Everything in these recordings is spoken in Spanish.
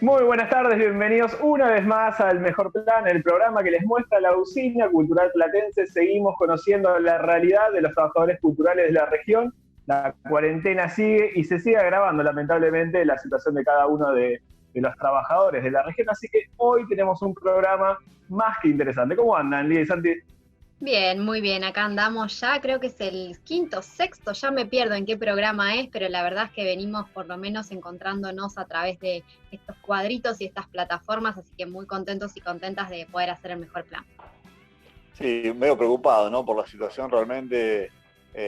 Muy buenas tardes, bienvenidos una vez más al Mejor Plan, el programa que les muestra la usina cultural platense. Seguimos conociendo la realidad de los trabajadores culturales de la región. La cuarentena sigue y se sigue agravando, lamentablemente, la situación de cada uno de los trabajadores de la región. Así que hoy tenemos un programa más que interesante. ¿Cómo andan, Lía y Santi? Bien, muy bien, acá andamos ya, creo que es el quinto, sexto, ya me pierdo en qué programa es, pero la verdad es que venimos por lo menos encontrándonos a través de estos cuadritos y estas plataformas, así que muy contentos y contentas de poder hacer el mejor plan. Sí, medio preocupado, ¿no? Por la situación realmente,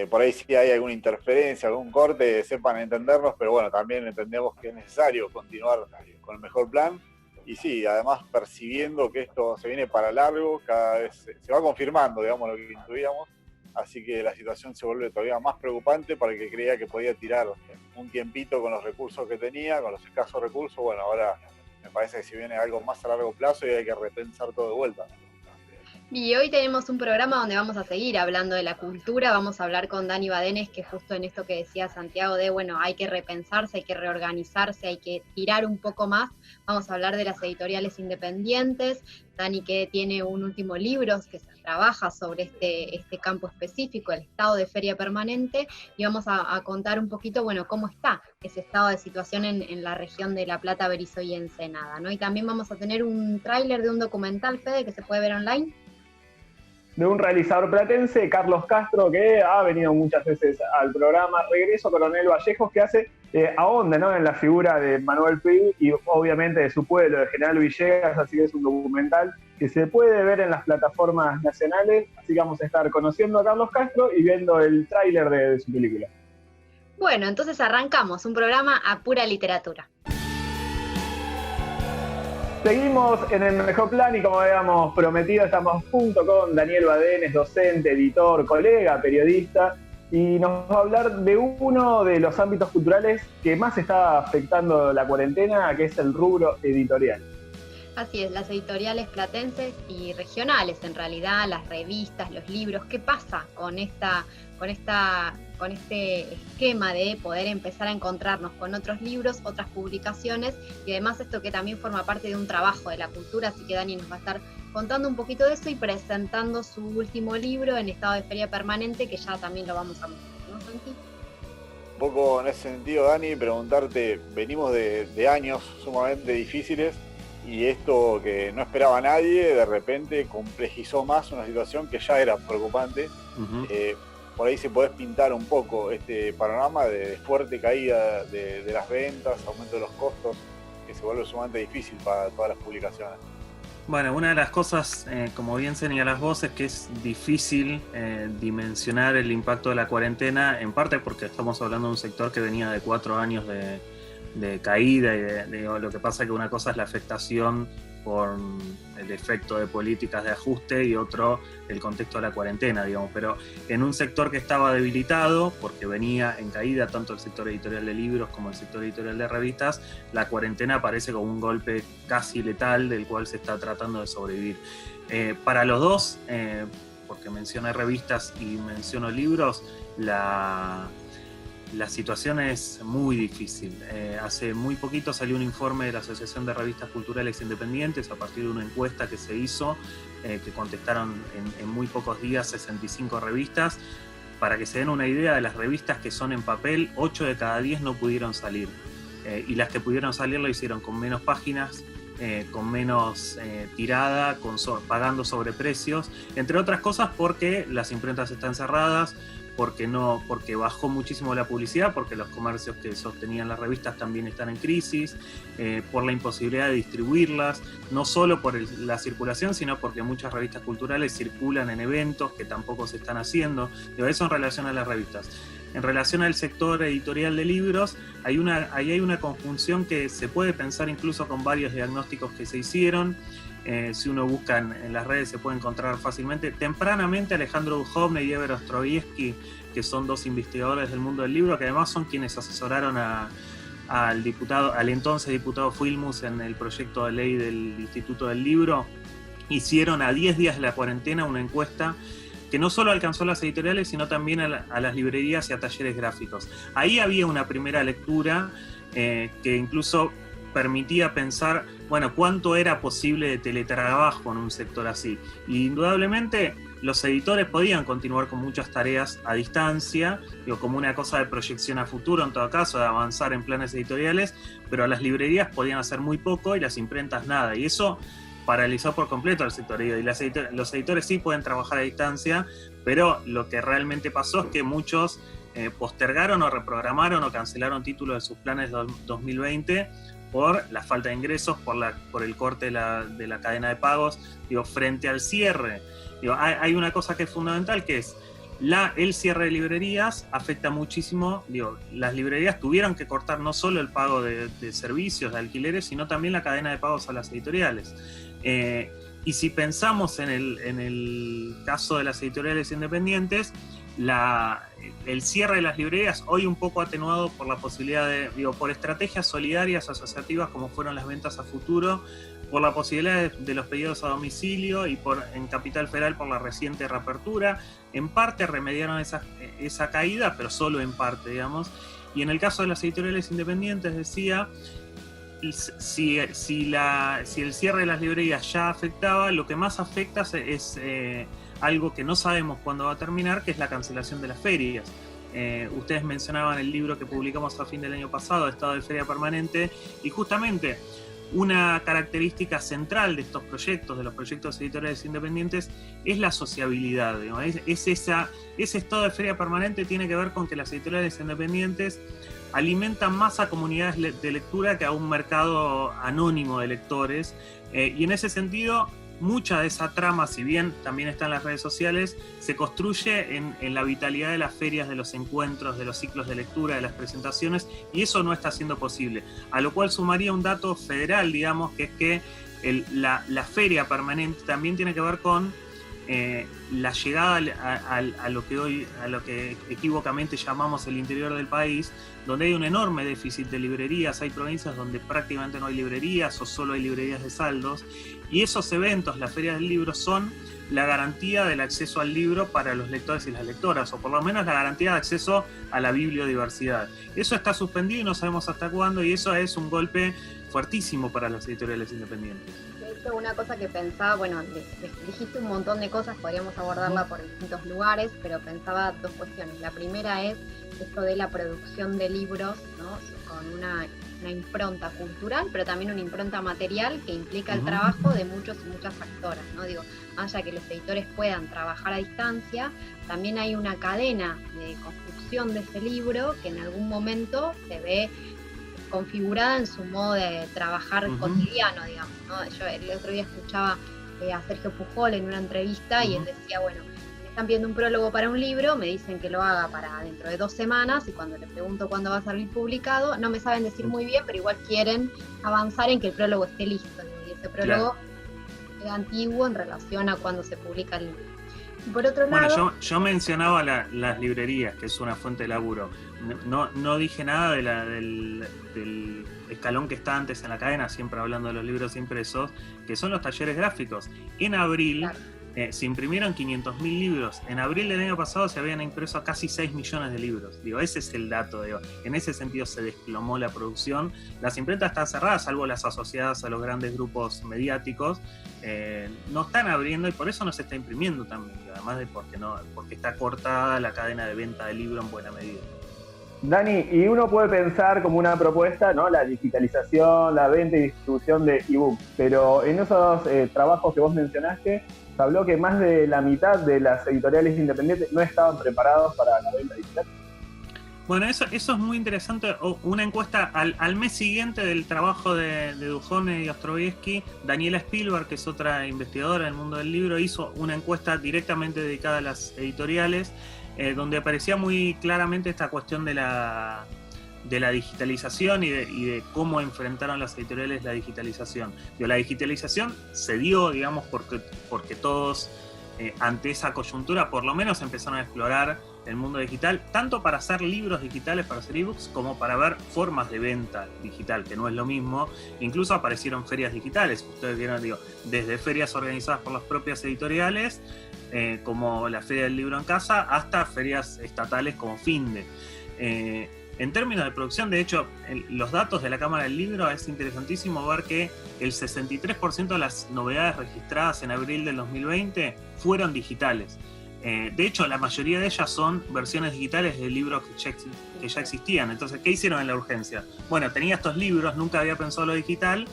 por ahí sí hay alguna interferencia, algún corte, sepan entendernos, pero bueno, también entendemos que es necesario continuar con el mejor plan. Y sí, además percibiendo que esto se viene para largo, cada vez se va confirmando, digamos, lo que intuíamos, así que la situación se vuelve todavía más preocupante para el que creía que podía tirar un tiempito con los recursos que tenía, con los escasos recursos. Bueno, ahora me parece que si viene algo más a largo plazo y hay que repensar todo de vuelta. Y hoy tenemos un programa donde vamos a seguir hablando de la cultura, vamos a hablar con Dani Badenes, que justo en esto que decía Santiago de, bueno, hay que repensarse, hay que reorganizarse, hay que tirar un poco más. Vamos a hablar de las editoriales independientes. Dani que tiene un último libro que se trabaja sobre este campo específico, el estado de feria permanente, y vamos a contar un poquito, bueno, cómo está ese estado de situación en la región de La Plata, Berizo y Ensenada, ¿no? Y también vamos a tener un tráiler de un documental, Fede, que se puede ver online. De un realizador platense, Carlos Castro, que ha venido muchas veces al programa. Regreso Coronel Vallejos, que hace ahonda, ¿no?, en la figura de Manuel Puig y obviamente de su pueblo, de General Villegas, así que es un documental que se puede ver en las plataformas nacionales, así que vamos a estar conociendo a Carlos Castro y viendo el tráiler de su película. Bueno, entonces arrancamos un programa a pura literatura. Seguimos en el Mejor Plan y como habíamos prometido estamos junto con Daniel Badenes, docente, editor, colega, periodista, y nos va a hablar de uno de los ámbitos culturales que más está afectando la cuarentena, que es el rubro editorial. Así es, las editoriales platenses y regionales, en realidad, las revistas, los libros. ¿Qué pasa con este esquema de poder empezar a encontrarnos con otros libros, otras publicaciones, y además esto que también forma parte de un trabajo de la cultura? Así que Dani nos va a estar contando un poquito de eso y presentando su último libro en estado de feria permanente, que ya también lo vamos a mostrar, ¿no, Santi? Un poco en ese sentido, Dani, preguntarte, venimos de años sumamente difíciles y esto que no esperaba nadie, de repente complejizó más una situación que ya era preocupante. Por ahí se podés pintar un poco este panorama de fuerte caída de las ventas, aumento de los costos, que se vuelve sumamente difícil para todas las publicaciones. Bueno, una de las cosas, como bien señalas vos, es que es difícil dimensionar el impacto de la cuarentena, en parte porque estamos hablando de un sector que venía de 4 años de caída y lo que pasa es que una cosa es la afectación por el efecto de políticas de ajuste y otro el contexto de la cuarentena, digamos, pero en un sector que estaba debilitado porque venía en caída tanto el sector editorial de libros como el sector editorial de revistas, la cuarentena aparece como un golpe casi letal del cual se está tratando de sobrevivir. Para los dos, porque mencioné revistas y menciono libros, la situación es muy difícil. Hace muy poquito salió un informe de la Asociación de Revistas Culturales Independientes a partir de una encuesta que se hizo, que contestaron en muy pocos días 65 revistas. Para que se den una idea, de las revistas que son en papel, 8 de cada 10 no pudieron salir. Y las que pudieron salir lo hicieron con menos páginas, con menos tirada, pagando sobreprecios, entre otras cosas porque las imprentas están cerradas, porque bajó muchísimo la publicidad, porque los comercios que sostenían las revistas también están en crisis, por la imposibilidad de distribuirlas, no solo por la circulación, sino porque muchas revistas culturales circulan en eventos que tampoco se están haciendo. Eso en relación a las revistas. En relación al sector editorial de libros, ahí hay una conjunción que se puede pensar incluso con varios diagnósticos que se hicieron. Si uno busca en las redes se puede encontrar fácilmente. Tempranamente Alejandro Duhovne y Ever Ostrovsky, que son dos investigadores del mundo del libro, que además son quienes asesoraron al entonces diputado Filmus en el proyecto de ley del Instituto del Libro, hicieron a 10 días de la cuarentena una encuesta que no solo alcanzó a las editoriales, sino también a las librerías y a talleres gráficos. Ahí había una primera lectura que incluso permitía pensar, bueno, cuánto era posible de teletrabajo en un sector así. Y indudablemente los editores podían continuar con muchas tareas a distancia, digo, como una cosa de proyección a futuro en todo caso, de avanzar en planes editoriales, pero las librerías podían hacer muy poco y las imprentas nada. Y eso paralizó por completo al sector. Y los editores sí pueden trabajar a distancia, pero lo que realmente pasó es que muchos postergaron o reprogramaron o cancelaron títulos de sus planes 2020 por la falta de ingresos, por el corte de la cadena de pagos. Digo, frente al cierre, digo, hay una cosa que es fundamental, que es el cierre de librerías afecta muchísimo. Digo, las librerías tuvieron que cortar no solo el pago de servicios, de alquileres, sino también la cadena de pagos a las editoriales. Y si pensamos en el caso de las editoriales independientes, el cierre de las librerías, hoy un poco atenuado por la posibilidad por estrategias solidarias asociativas como fueron las ventas a futuro, por la posibilidad de los pedidos a domicilio y en Capital Federal por la reciente reapertura, en parte remediaron esa caída, pero solo en parte, digamos. Y en el caso de las editoriales independientes, decía, si el cierre de las librerías ya afectaba, lo que más afecta es algo que no sabemos cuándo va a terminar, que es la cancelación de las ferias. Ustedes mencionaban el libro que publicamos a fin del año pasado, Estado de Feria Permanente, y justamente una característica central de estos proyectos, de los proyectos editoriales independientes, es la sociabilidad, ¿no? Ese estado de feria permanente tiene que ver con que las editoriales independientes alimentan más a comunidades de lectura que a un mercado anónimo de lectores, y en ese sentido mucha de esa trama, si bien también está en las redes sociales, se construye en la vitalidad de las ferias, de los encuentros, de los ciclos de lectura, de las presentaciones, y eso no está siendo posible. A lo cual sumaría un dato federal, digamos, que es que la feria permanente también tiene que ver con la llegada a lo que equívocamente llamamos el interior del país, donde hay un enorme déficit de librerías. Hay provincias donde prácticamente no hay librerías o solo hay librerías de saldos, y esos eventos, las ferias del libro, son la garantía del acceso al libro para los lectores y las lectoras, o por lo menos la garantía de acceso a la bibliodiversidad. Eso está suspendido y no sabemos hasta cuándo, y eso es un golpe fuertísimo para las editoriales independientes. De hecho, una cosa que pensaba, bueno, dijiste un montón de cosas, podríamos abordarla por distintos lugares, pero pensaba dos cuestiones. La primera es esto de la producción de libros, ¿no? Con una impronta cultural, pero también una impronta material que implica el trabajo de muchos y muchas actoras, ¿no? Digo, más allá que los editores puedan trabajar a distancia, también hay una cadena de construcción de ese libro que en algún momento se ve configurada en su modo de trabajar cotidiano, digamos, ¿no? Yo el otro día escuchaba a Sergio Pujol en una entrevista y él decía, bueno, me están pidiendo un prólogo para un libro, me dicen que lo haga para dentro de 2 semanas, y cuando le pregunto cuándo va a salir publicado, no me saben decir muy bien, pero igual quieren avanzar en que el prólogo esté listo, y ese prólogo es antiguo en relación a cuando se publica el libro. Y por otro lado... Bueno, yo mencionaba las librerías, que es una fuente de laburo. No dije nada del escalón que está antes en la cadena, siempre hablando de los libros impresos, que son los talleres gráficos. En abril... Claro. Se imprimieron 500.000 libros. En abril del año pasado se habían impreso casi 6 millones de libros. Digo, ese es el dato. Digo. En ese sentido se desplomó la producción. Las imprentas están cerradas, salvo las asociadas a los grandes grupos mediáticos. No están abriendo, y por eso no se está imprimiendo también. Además de porque está cortada la cadena de venta de libro en buena medida. Dani, y uno puede pensar como una propuesta, ¿no? La digitalización, la venta y distribución de ebook, pero en esos trabajos que vos mencionaste, se habló que más de la mitad de las editoriales independientes no estaban preparados para la venta digital. Bueno, eso es muy interesante. Una encuesta al mes siguiente del trabajo de Dujovne y Ostrovsky, Daniela Spielberg, que es otra investigadora del mundo del libro, hizo una encuesta directamente dedicada a las editoriales, donde aparecía muy claramente esta cuestión de la digitalización y de cómo enfrentaron las editoriales la digitalización. La digitalización se dio, digamos, porque todos ante esa coyuntura por lo menos empezaron a explorar el mundo digital, tanto para hacer libros digitales, para hacer ebooks, como para ver formas de venta digital, que no es lo mismo. Incluso aparecieron ferias digitales, ustedes vieron, desde ferias organizadas por las propias editoriales, como la Feria del Libro en Casa, hasta ferias estatales como Finde. En términos de producción, de hecho, los datos de la Cámara del Libro, es interesantísimo ver que el 63% de las novedades registradas en abril del 2020 fueron digitales. De hecho, la mayoría de ellas son versiones digitales de libros que ya existían. Entonces, ¿qué hicieron en la urgencia? Bueno, tenía estos libros, nunca había pensado lo digital,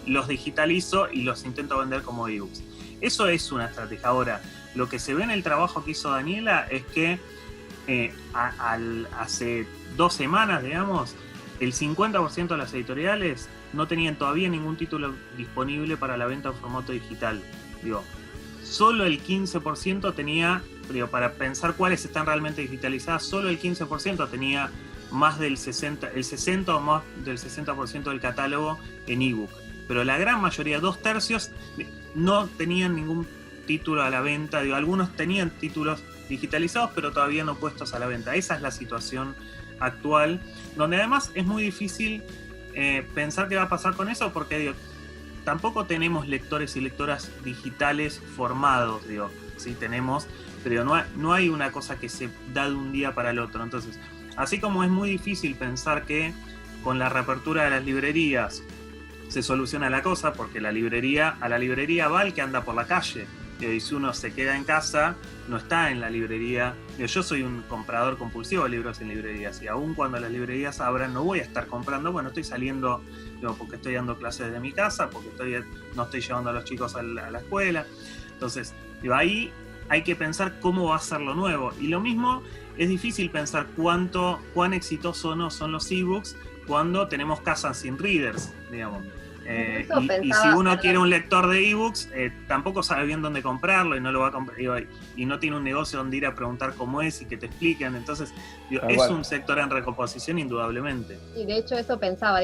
los digitalizo y los intento vender como ebooks. Eso es una estrategia. Ahora, lo que se ve en el trabajo que hizo Daniela es que hace 2 semanas, digamos, el 50% de las editoriales no tenían todavía ningún título disponible para la venta en formato digital. Digo, solo el 15% tenía, para pensar cuáles están realmente digitalizadas, solo el 15% tenía más del 60 o más del 60% del catálogo en ebook. Pero la gran mayoría, 2/3, no tenían ningún título a la venta. Digo, algunos tenían títulos digitalizados, pero todavía no puestos a la venta. Esa es la situación actual, donde además es muy difícil pensar qué va a pasar con eso, porque digo, tampoco tenemos lectores y lectoras digitales formados, digo, sí tenemos, pero no hay una cosa que se da de un día para el otro. Entonces, así como es muy difícil pensar que con la reapertura de las librerías se soluciona la cosa, porque a la librería va el que anda por la calle, y si uno se queda en casa, no está en la librería. Yo soy un comprador compulsivo de libros en librerías, y aún cuando las librerías abran no voy a estar comprando. Bueno, estoy saliendo porque estoy dando clases desde mi casa, porque no estoy llevando a los chicos a la escuela. Entonces, ahí hay que pensar cómo va a ser lo nuevo. Y lo mismo, es difícil pensar cuán exitosos no son los ebooks cuando tenemos casas sin readers, digamos. Y si uno quiere un lector de ebooks, tampoco sabe bien dónde comprarlo y no lo va a comprar, y no tiene un negocio donde ir a preguntar cómo es y que te expliquen. Entonces, es un sector en recomposición indudablemente. Y de hecho eso pensaba,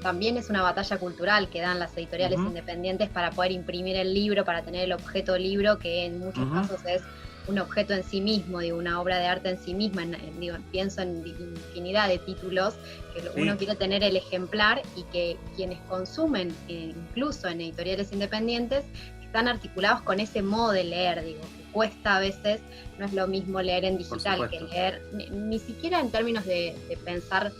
también es una batalla cultural que dan las editoriales independientes para poder imprimir el libro, para tener el objeto libro, que en muchos casos es un objeto en sí mismo, una obra de arte en sí misma. Pienso en infinidad de títulos que uno quiere tener el ejemplar, y que quienes consumen, incluso en editoriales independientes, están articulados con ese modo de leer, que cuesta a veces. No es lo mismo leer en digital que leer, ni siquiera en términos de pensar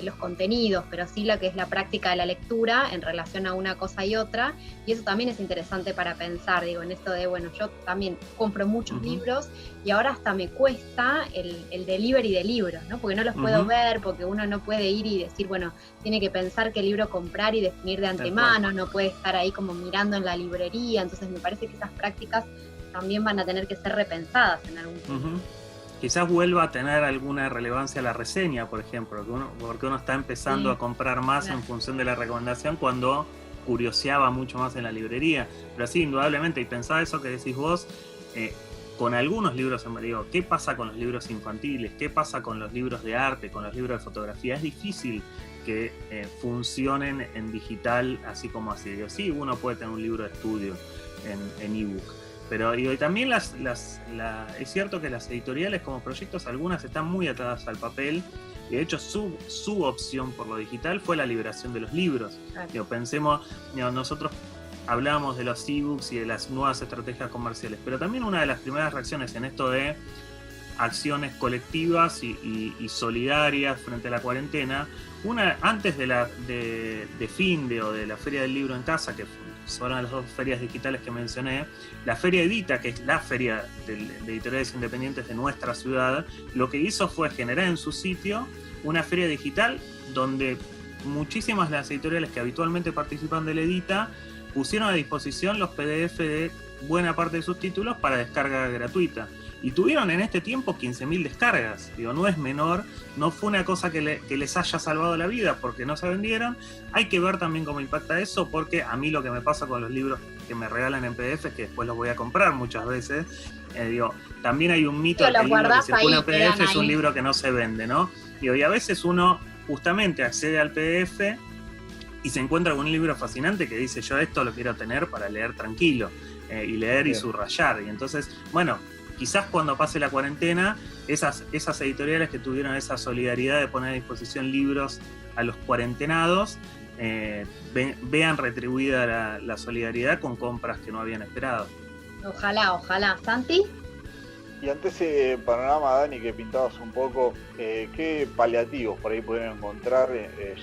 los contenidos, pero sí lo que es la práctica de la lectura en relación a una cosa y otra. Y eso también es interesante para pensar, en esto de, yo también compro muchos libros, y ahora hasta me cuesta el delivery de libros, ¿no? Porque no los puedo ver, porque uno no puede ir y decir, tiene que pensar qué libro comprar y definir de antemano, no puede estar ahí como mirando en la librería. Entonces me parece que esas prácticas también van a tener que ser repensadas en algún punto. Quizás vuelva a tener alguna relevancia la reseña, por ejemplo, porque uno está empezando a comprar más en función de la recomendación, cuando curioseaba mucho más en la librería. Pero sí, indudablemente, y pensaba eso que decís vos, con algunos libros, ¿qué pasa con los libros infantiles? ¿Qué pasa con los libros de arte, con los libros de fotografía? Es difícil que funcionen en digital así como así. Sí, uno puede tener un libro de estudio en ebook. Pero y también es cierto que las editoriales como proyectos, algunas están muy atadas al papel, y de hecho su opción por lo digital fue la liberación de los libros. Pensemos, nosotros hablábamos de los ebooks y de las nuevas estrategias comerciales, pero también una de las primeras reacciones en esto de acciones colectivas y solidarias frente a la cuarentena, antes de Finde o de la Feria del Libro en Casa, que fueron las 2 ferias digitales que mencioné, la Feria Edita, que es la feria de editoriales independientes de nuestra ciudad, lo que hizo fue generar en su sitio una feria digital donde muchísimas de las editoriales que habitualmente participan del Edita pusieron a disposición los PDF de buena parte de sus títulos para descarga gratuita. Y tuvieron en este tiempo 15.000 descargas. No es menor, no fue una cosa que les haya salvado la vida porque no se vendieron. Hay que ver también cómo impacta eso, porque a mí lo que me pasa con los libros que me regalan en PDF es que después los voy a comprar muchas veces. También hay un mito de que el libro que circula en PDF es un libro que no se vende, ¿no? Y a veces uno justamente accede al PDF y se encuentra con un libro fascinante que dice, yo esto lo quiero tener para leer tranquilo, y leer y subrayar. Y entonces, quizás cuando pase la cuarentena, esas editoriales que tuvieron esa solidaridad de poner a disposición libros a los cuarentenados, vean retribuida la solidaridad con compras que no habían esperado. Ojalá. ¿Santi? Y ante ese panorama, Dani, que pintabas un poco, ¿qué paliativos por ahí pueden encontrar,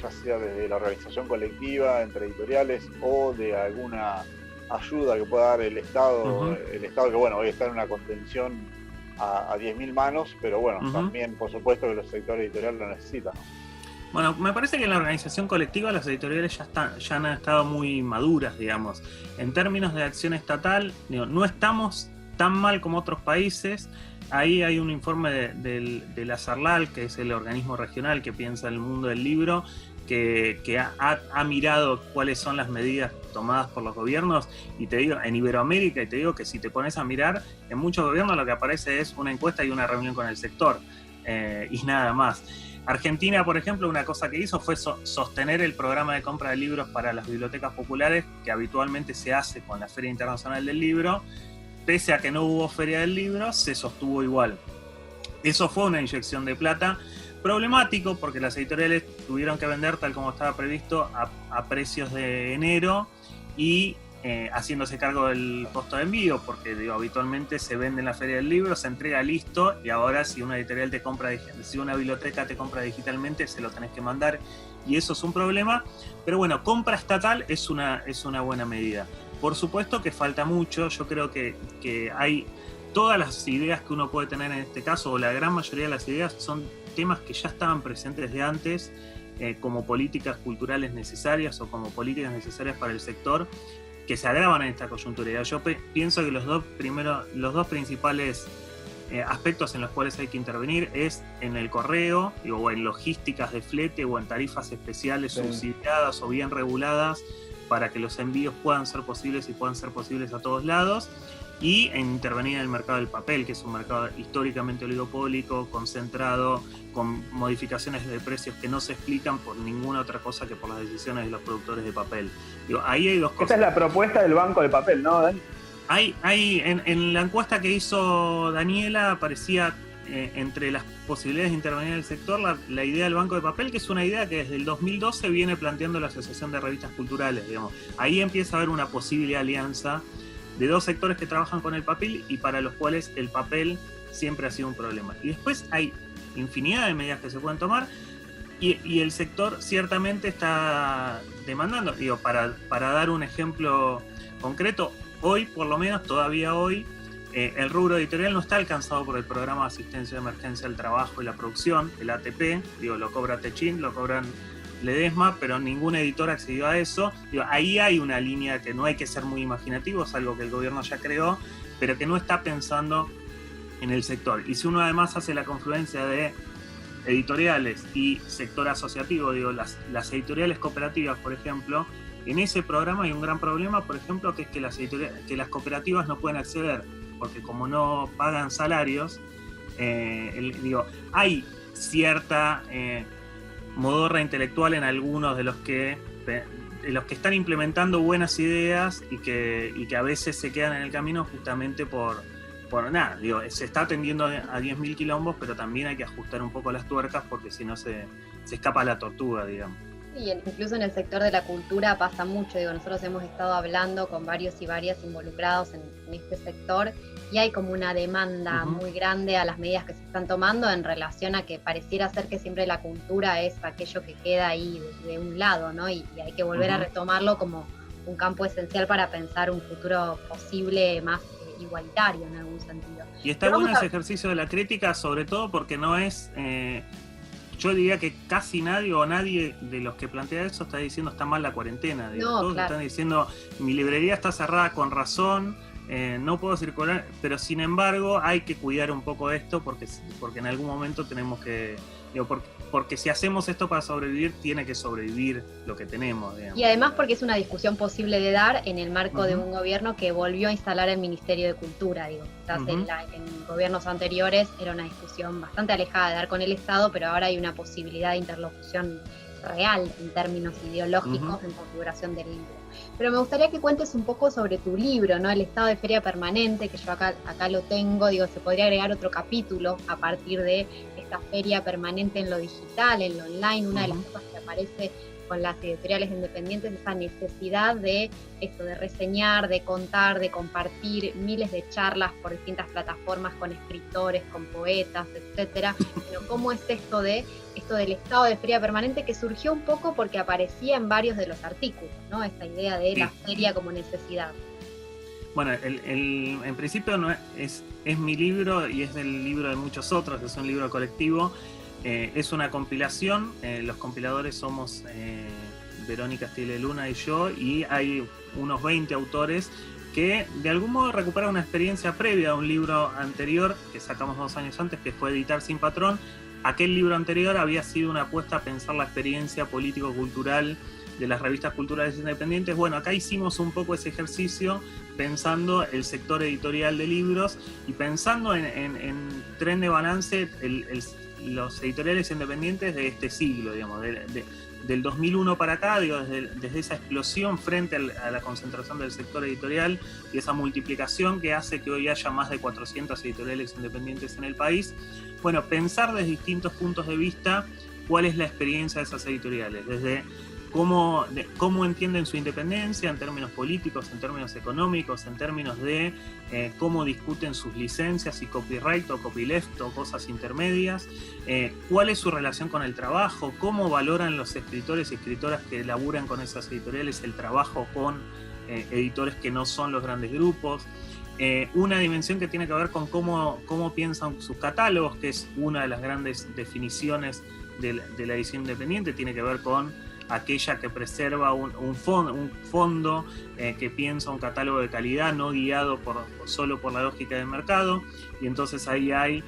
ya sea desde la organización colectiva, entre editoriales, o de alguna ayuda que pueda dar el Estado? El Estado que, bueno, hoy está en una contención a 10.000 manos, pero bueno, también, por supuesto, que los sectores editoriales lo necesitan, ¿no? Bueno, me parece que en la organización colectiva las editoriales ya han estado muy maduras, digamos. En términos de acción estatal, no estamos tan mal como otros países. Ahí hay un informe de la CERLAL, que es el organismo regional que piensa el mundo del libro, que ha mirado cuáles son las medidas tomadas por los gobiernos, y te digo, en Iberoamérica, y te digo que si te pones a mirar, en muchos gobiernos lo que aparece es una encuesta y una reunión con el sector, y nada más. Argentina, por ejemplo, una cosa que hizo fue sostener el programa de compra de libros para las bibliotecas populares, que habitualmente se hace con la Feria Internacional del Libro. Pese a que no hubo Feria del Libro, se sostuvo igual. Eso fue una inyección de plata, problemático porque las editoriales tuvieron que vender tal como estaba previsto a precios de enero y haciéndose cargo del costo de envío, porque digo, habitualmente se vende en la Feria del Libro, se entrega listo, y ahora si una editorial te compra, si una biblioteca te compra digitalmente, se lo tenés que mandar, y eso es un problema. Pero bueno, compra estatal es una buena medida. Por supuesto que falta mucho. Yo creo que hay todas las ideas que uno puede tener en este caso, o la gran mayoría de las ideas, son temas que ya estaban presentes de antes, como políticas culturales necesarias o como políticas necesarias para el sector, que se agravan en esta coyuntura. Yo pienso que los dos principales aspectos en los cuales hay que intervenir es en el correo, o en logísticas de flete, o en tarifas especiales subsidiadas o bien reguladas para que los envíos puedan ser posibles y puedan ser posibles a todos lados, y en intervenir en el mercado del papel, que es un mercado históricamente oligopólico, concentrado, con modificaciones de precios que no se explican por ninguna otra cosa que por las decisiones de los productores de papel. Digo, ahí hay dos cosas. Esta es la propuesta del Banco de Papel, ¿no, Dani? En la encuesta que hizo Daniela aparecía entre las posibilidades de intervenir en el sector la idea del Banco de Papel, que es una idea que desde el 2012 viene planteando la Asociación de Revistas Culturales, digamos. Ahí empieza a haber una posible alianza de dos sectores que trabajan con el papel y para los cuales el papel siempre ha sido un problema. Y después hay infinidad de medidas que se pueden tomar, y el sector ciertamente está demandando. Digo, para dar un ejemplo concreto, hoy, por lo menos todavía hoy, el rubro editorial no está alcanzado por el Programa de Asistencia de Emergencia al Trabajo y la Producción, el ATP. Digo, lo cobra Techin, lo cobran Ledesma, pero ningún editor accedió a eso. Digo, ahí hay una línea que no hay que ser muy imaginativo, es algo que el gobierno ya creó, pero que no está pensando en el sector. Y si uno además hace la confluencia de editoriales y sector asociativo, digo, las editoriales cooperativas, por ejemplo, en ese programa hay un gran problema, por ejemplo, que es que las cooperativas no pueden acceder, porque como no pagan salarios, hay cierta modorra intelectual en algunos de los que están implementando buenas ideas y que a veces se quedan en el camino justamente por nada. Digo, se está atendiendo a 10.000 quilombos, pero también hay que ajustar un poco las tuercas, porque si no se escapa la tortuga, digamos. Y incluso en el sector de la cultura pasa mucho. Digo, nosotros hemos estado hablando con varios y varias involucrados en este sector, y hay como una demanda muy grande a las medidas que se están tomando en relación a que pareciera ser que siempre la cultura es aquello que queda ahí de un lado, ¿no? Y hay que volver a retomarlo como un campo esencial para pensar un futuro posible más igualitario en algún sentido. Y está bueno ese ejercicio de la crítica, sobre todo porque no es... yo diría que casi nadie o nadie de los que plantea eso está diciendo está mal la cuarentena. Todos están diciendo mi librería está cerrada con razón, no puedo circular, pero sin embargo hay que cuidar un poco esto porque en algún momento tenemos que... porque si hacemos esto para sobrevivir, tiene que sobrevivir lo que tenemos, digamos. Y además porque es una discusión posible de dar en el marco de un gobierno que volvió a instalar el Ministerio de Cultura. Digo, quizás en gobiernos anteriores era una discusión bastante alejada de dar con el Estado, pero ahora hay una posibilidad de interlocución real en términos ideológicos en configuración del libro. Pero me gustaría que cuentes un poco sobre tu libro, ¿no? El estado de feria permanente, que yo acá lo tengo. Digo, se podría agregar otro capítulo a partir de esta feria permanente en lo digital, en lo online. Una de las cosas que aparece con las editoriales independientes, esa necesidad de esto, de reseñar, de contar, de compartir miles de charlas por distintas plataformas con escritores, con poetas, etcétera. Pero cómo es esto del estado de feria permanente, que surgió un poco porque aparecía en varios de los artículos, ¿no? Esta idea de la feria como necesidad. Bueno, en principio no es mi libro y es del libro de muchos otros, es un libro colectivo. Es una compilación, los compiladores somos Verónica Stile Luna y yo, y hay unos 20 autores que de algún modo recuperan una experiencia previa a un libro anterior que sacamos 2 años antes, que fue Editar sin Patrón. Aquel libro anterior había sido una apuesta a pensar la experiencia político-cultural de las revistas culturales independientes. Bueno, acá hicimos un poco ese ejercicio pensando el sector editorial de libros y pensando en tren de balance los editoriales independientes de este siglo, digamos, del 2001 para acá, digo, desde esa explosión frente a la concentración del sector editorial y esa multiplicación que hace que hoy haya más de 400 editoriales independientes en el país. Bueno, pensar desde distintos puntos de vista cuál es la experiencia de esas editoriales, desde cómo entienden su independencia en términos políticos, en términos económicos, en términos de cómo discuten sus licencias y copyright o copyleft o cosas intermedias, cuál es su relación con el trabajo, cómo valoran los escritores y escritoras que laburan con esas editoriales el trabajo con editores que no son los grandes grupos. Una dimensión que tiene que ver con cómo piensan sus catálogos, que es una de las grandes definiciones de la edición independiente, tiene que ver con aquella que preserva un fondo que piensa un catálogo de calidad, no guiado solo por la lógica del mercado, y entonces ahí hay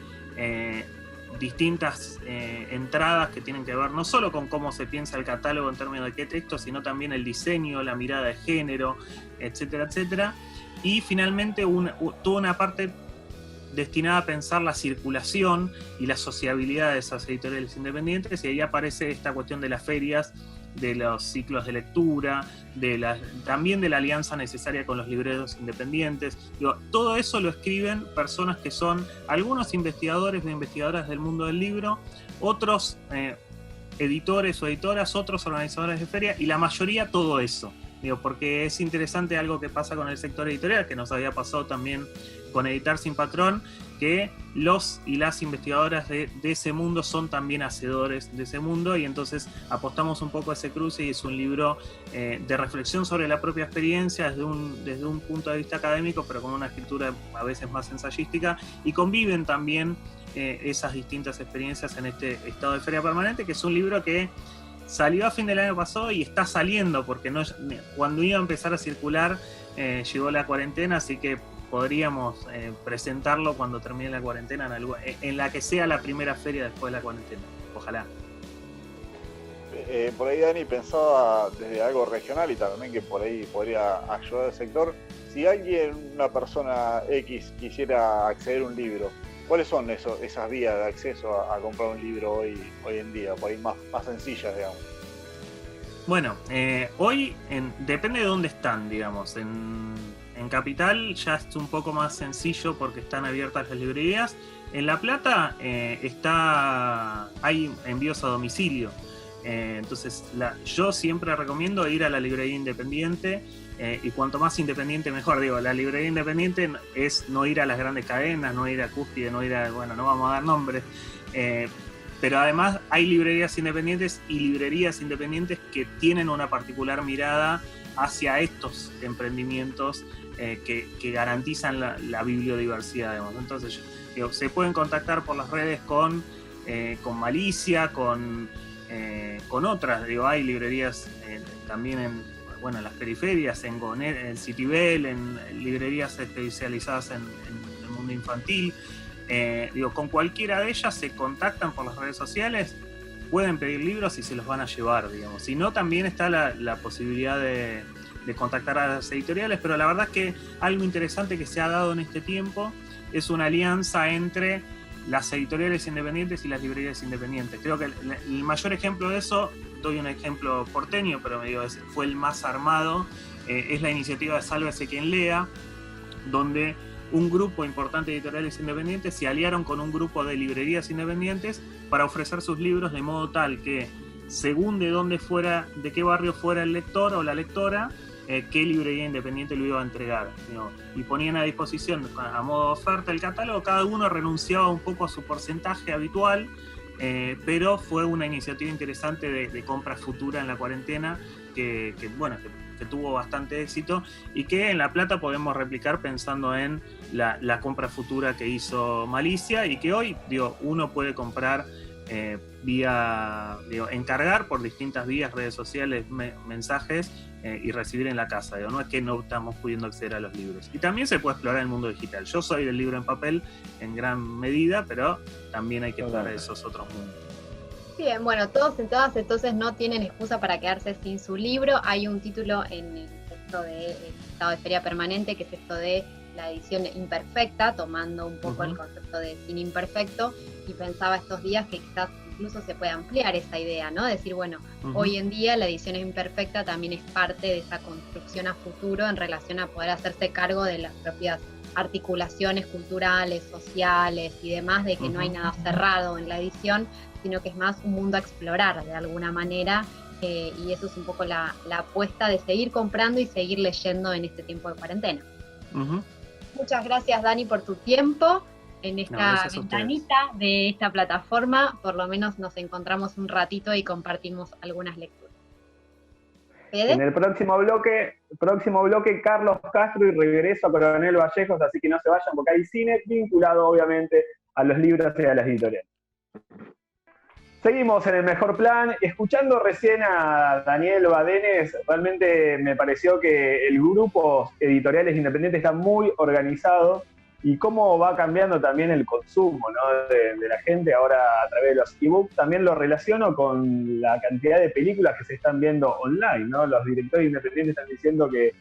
distintas entradas que tienen que ver no solo con cómo se piensa el catálogo en términos de qué texto, sino también el diseño, la mirada de género, etcétera, etcétera. Y finalmente toda una parte destinada a pensar la circulación y la sociabilidad de esas editoriales independientes, y ahí aparece esta cuestión de las ferias, de los ciclos de lectura, también de la alianza necesaria con los libreros independientes. Digo, todo eso lo escriben personas que son algunos investigadores o investigadoras del mundo del libro, otros editores o editoras, otros organizadores de feria, y la mayoría todo eso. Digo, porque es interesante algo que pasa con el sector editorial, que nos había pasado también con Editar sin Patrón, que los y las investigadoras de ese mundo son también hacedores de ese mundo, y entonces apostamos un poco a ese cruce, y es un libro de reflexión sobre la propia experiencia desde un punto de vista académico, pero con una escritura a veces más ensayística, y conviven también esas distintas experiencias en este estado de feria permanente, que es un libro que salió a fin del año pasado y está saliendo, porque cuando iba a empezar a circular llegó la cuarentena, así que podríamos presentarlo cuando termine la cuarentena en la que sea la primera feria después de la cuarentena. Ojalá. Por ahí Dani pensaba desde algo regional y también que por ahí podría ayudar al sector. Si una persona X quisiera acceder a un libro, ¿cuáles son esas vías de acceso a comprar un libro hoy en día? Por ahí más sencillas, digamos. Bueno, hoy depende de dónde están, digamos. En Capital ya es un poco más sencillo porque están abiertas las librerías. En La Plata hay envíos a domicilio. Entonces yo siempre recomiendo ir a la librería independiente, y cuanto más independiente mejor. Digo, la librería independiente es no ir a las grandes cadenas, no ir a Cúspide, no vamos a dar nombres. Pero además hay librerías independientes y librerías independientes que tienen una particular mirada hacia estos emprendimientos que garantizan la bibliodiversidad, digamos. Entonces, se pueden contactar por las redes con Malicia, con otras. Hay librerías también en las periferias, en Gonet, en Citibel, en librerías especializadas en el mundo infantil. Con cualquiera de ellas se contactan por las redes sociales, pueden pedir libros y se los van a llevar, digamos. Si no, también está la posibilidad de contactar a las editoriales, pero la verdad es que algo interesante que se ha dado en este tiempo es una alianza entre las editoriales independientes y las librerías independientes. Creo que el mayor ejemplo de eso, doy un ejemplo porteño, pero fue el más armado, es la iniciativa de Sálvese quien lea, donde un grupo importante de editoriales independientes se aliaron con un grupo de librerías independientes para ofrecer sus libros de modo tal que según de qué barrio fuera el lector o la lectora, qué librería independiente lo iba a entregar, ¿no? Y ponían a disposición a modo de oferta el catálogo, cada uno renunciaba un poco a su porcentaje habitual, pero fue una iniciativa interesante de compra futura en la cuarentena que tuvo bastante éxito y que en La Plata podemos replicar pensando en la compra futura que hizo Malicia y que hoy uno puede comprar encargar por distintas vías, redes sociales, mensajes y recibir en la casa. No es que no estamos pudiendo acceder a los libros. Y también se puede explorar el mundo digital. Yo soy del libro en papel en gran medida, pero también hay que explorar esos otros mundos. Bien, bueno, todos y todas entonces no tienen excusa para quedarse sin su libro. Hay un título en el texto del estado de feria permanente, que es esto de la edición imperfecta, tomando un poco el concepto de cine imperfecto, y pensaba estos días que quizás incluso se puede ampliar esa idea, ¿no? Decir, bueno, hoy en día la edición imperfecta también es parte de esa construcción a futuro en relación a poder hacerse cargo de las propias articulaciones culturales, sociales y demás, de que no hay nada cerrado en la edición, sino que es más un mundo a explorar de alguna manera, y eso es un poco la apuesta de seguir comprando y seguir leyendo en este tiempo de cuarentena. Muchas gracias, Dani, por tu tiempo en esta ventanita de esta plataforma. Por lo menos nos encontramos un ratito y compartimos algunas lecturas. ¿Fede? En el próximo bloque, Carlos Castro y Regreso a Coronel Vallejos, así que no se vayan porque hay cine vinculado obviamente a los libros y a las editoriales. Seguimos en el mejor plan. Escuchando recién a Daniel Badenes, realmente me pareció que el grupo editoriales independientes está muy organizado y cómo va cambiando también el consumo, ¿no? de la gente ahora a través de los ebooks. También lo relaciono con la cantidad de películas que se están viendo online, ¿no? Los directores independientes están diciendo que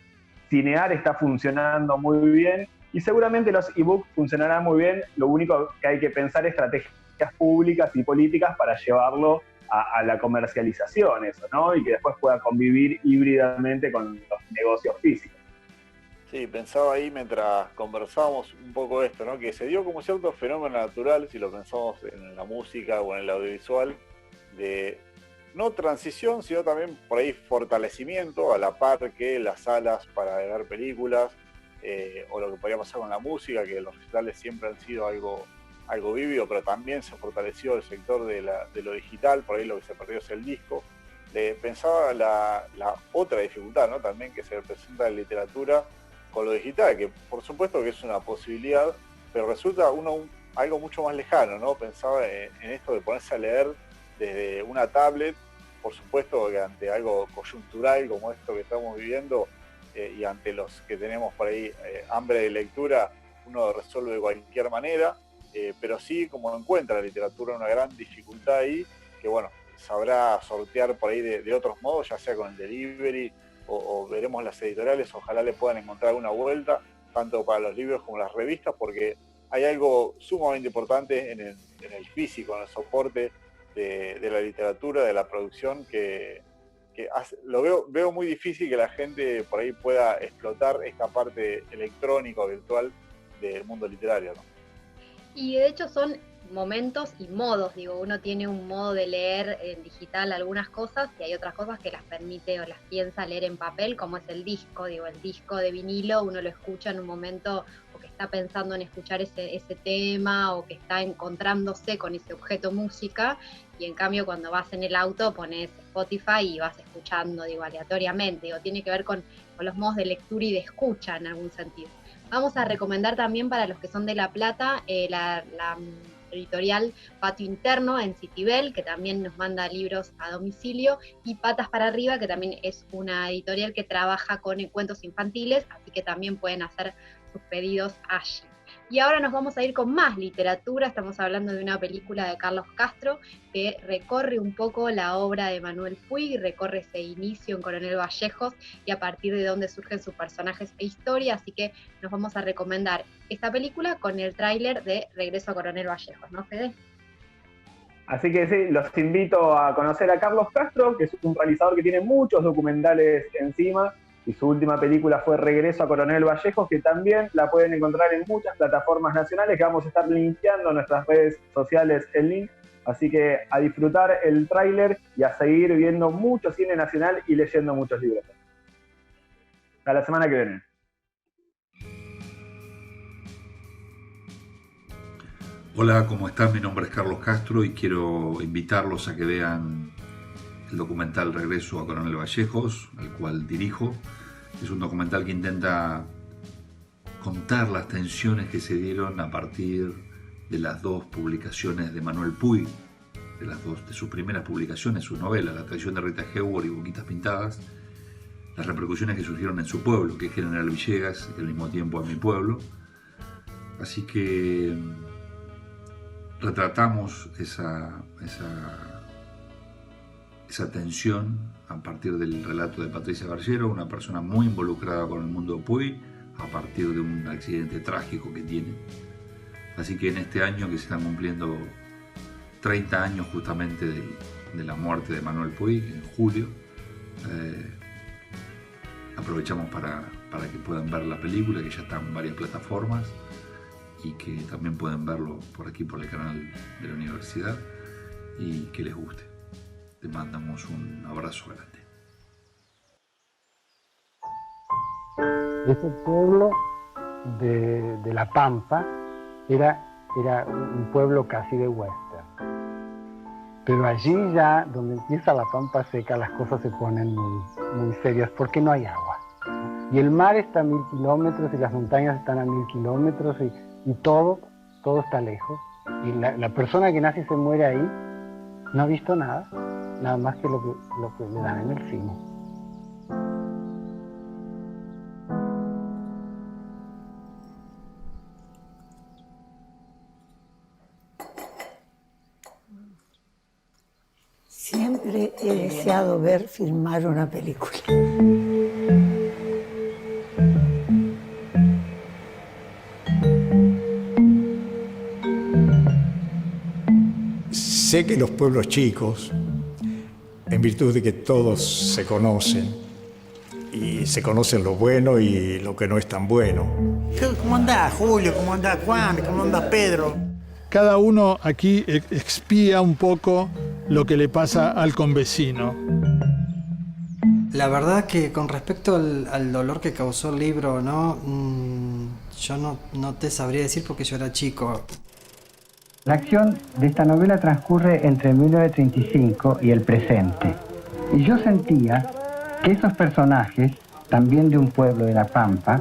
Cinear está funcionando muy bien y seguramente los ebooks funcionarán muy bien. Lo único que hay que pensar es estrategias públicas y políticas para llevarlo a la comercialización, eso, ¿no? Y que después pueda convivir híbridamente con los negocios físicos. Sí, pensaba ahí mientras conversábamos un poco esto, ¿no? Que se dio como cierto fenómeno natural, si lo pensamos en la música o en el audiovisual, de no transición, sino también por ahí fortalecimiento, a la par que las salas para ver películas, o lo que podría pasar con la música, que los recitales siempre han sido algo vívido, pero también se fortaleció el sector de lo digital, por ahí lo que se perdió es el disco. Pensaba la otra dificultad, ¿no? También que se presenta en literatura con lo digital, que por supuesto que es una posibilidad, pero resulta algo mucho más lejano, ¿no? Pensaba en esto de ponerse a leer desde una tablet, por supuesto que ante algo coyuntural como esto que estamos viviendo, y ante los que tenemos por ahí hambre de lectura, uno resuelve de cualquier manera, pero sí como encuentra la literatura una gran dificultad ahí, que bueno, sabrá sortear por ahí de otros modos, ya sea con el delivery, o veremos las editoriales, ojalá le puedan encontrar una vuelta, tanto para los libros como las revistas, porque hay algo sumamente importante en el físico, en el soporte de la literatura, de la producción, que lo veo muy difícil que la gente por ahí pueda explotar esta parte electrónica o virtual del mundo literario, ¿no? Y de hecho son momentos y modos, uno tiene un modo de leer en digital algunas cosas y hay otras cosas que las permite o las piensa leer en papel, como es el disco, el disco de vinilo, uno lo escucha en un momento o que está pensando en escuchar ese tema o que está encontrándose con ese objeto música, y en cambio cuando vas en el auto pones Spotify y vas escuchando, aleatoriamente, o tiene que ver con los modos de lectura y de escucha en algún sentido. Vamos a recomendar también para los que son de La Plata la editorial Patio Interno en Citibel, que también nos manda libros a domicilio, y Patas para Arriba, que también es una editorial que trabaja con cuentos infantiles, así que también pueden hacer sus pedidos allí. Y ahora nos vamos a ir con más literatura. Estamos hablando de una película de Carlos Castro que recorre un poco la obra de Manuel Puig, recorre ese inicio en Coronel Vallejos y a partir de dónde surgen sus personajes e historia, así que nos vamos a recomendar esta película con el tráiler de Regreso a Coronel Vallejos, ¿no, Fede? Así que sí, los invito a conocer a Carlos Castro, que es un realizador que tiene muchos documentales encima, y su última película fue Regreso a Coronel Vallejos, que también la pueden encontrar en muchas plataformas nacionales, que vamos a estar linkeando en nuestras redes sociales el link, Así que a disfrutar el tráiler y a seguir viendo mucho cine nacional y leyendo muchos libros. A la semana que viene. Hola, ¿cómo están? Mi nombre es Carlos Castro y quiero invitarlos a que vean el documental Regreso a Coronel Vallejos, al cual dirijo. Es un documental que intenta contar las tensiones que se dieron a partir de las dos publicaciones de Manuel Puig, de sus primeras publicaciones, su novela, La traición de Rita Hayworth y Boquitas Pintadas, las repercusiones que surgieron en su pueblo, que es General Villegas, y al mismo tiempo en mi pueblo. Así que retratamos esa tensión a partir del relato de Patricia Barllero, una persona muy involucrada con el mundo Puig, a partir de un accidente trágico que tiene. Así que en este año que se están cumpliendo 30 años justamente de la muerte de Manuel Puig, en julio, aprovechamos para que puedan ver la película, que ya está en varias plataformas, y que también pueden verlo por aquí, por el canal de la universidad, y que les guste. Les mandamos un abrazo grande. Ese pueblo de La Pampa era un pueblo casi de western. Pero allí ya, donde empieza la Pampa seca, las cosas se ponen muy serias porque no hay agua. Y el mar está a 1000 kilómetros y las montañas están a 1000 kilómetros y todo está lejos. Y la persona que nace y se muere ahí no ha visto nada más que lo que le dan en el cine. Siempre he deseado ver filmar una película. Sé que los pueblos chicos, en virtud de que todos se conocen, y se conocen lo bueno y lo que no es tan bueno. ¿Cómo anda Julio? ¿Cómo anda Juan? ¿Cómo anda Pedro? Cada uno aquí expía un poco lo que le pasa al convecino. La verdad que con respecto al dolor que causó el libro, ¿no? Yo no te sabría decir porque yo era chico. La acción de esta novela transcurre entre 1935 y el presente. Y yo sentía que esos personajes, también de un pueblo de La Pampa,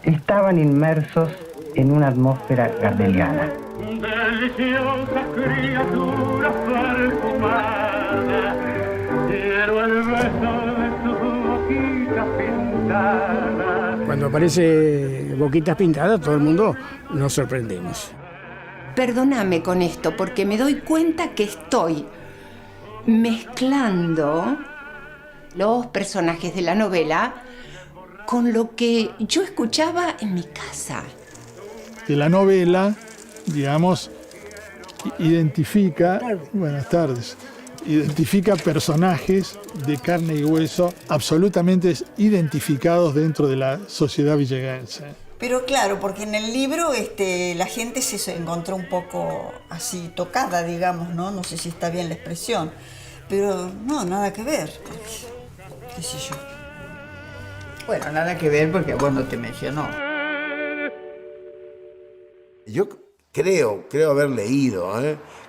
estaban inmersos en una atmósfera gardeliana. Deliciosa criatura perfumada, quiero el beso de tus boquitas pintadas. Cuando aparece Boquitas Pintadas, todo el mundo nos sorprendemos. Perdóname con esto, porque me doy cuenta que estoy mezclando los personajes de la novela con lo que yo escuchaba en mi casa. De la novela, digamos, identifica, buenas tardes, identifica personajes de carne y hueso absolutamente identificados dentro de la sociedad villegense. Pero claro, porque en el libro la gente se encontró un poco así tocada, digamos, ¿no? No sé si está bien la expresión, pero no, nada que ver, qué sé yo. Bueno, nada que ver porque vos no te mencionó. Yo creo haber leído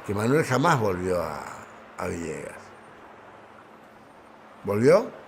que Manuel jamás volvió a Villegas. ¿Volvió?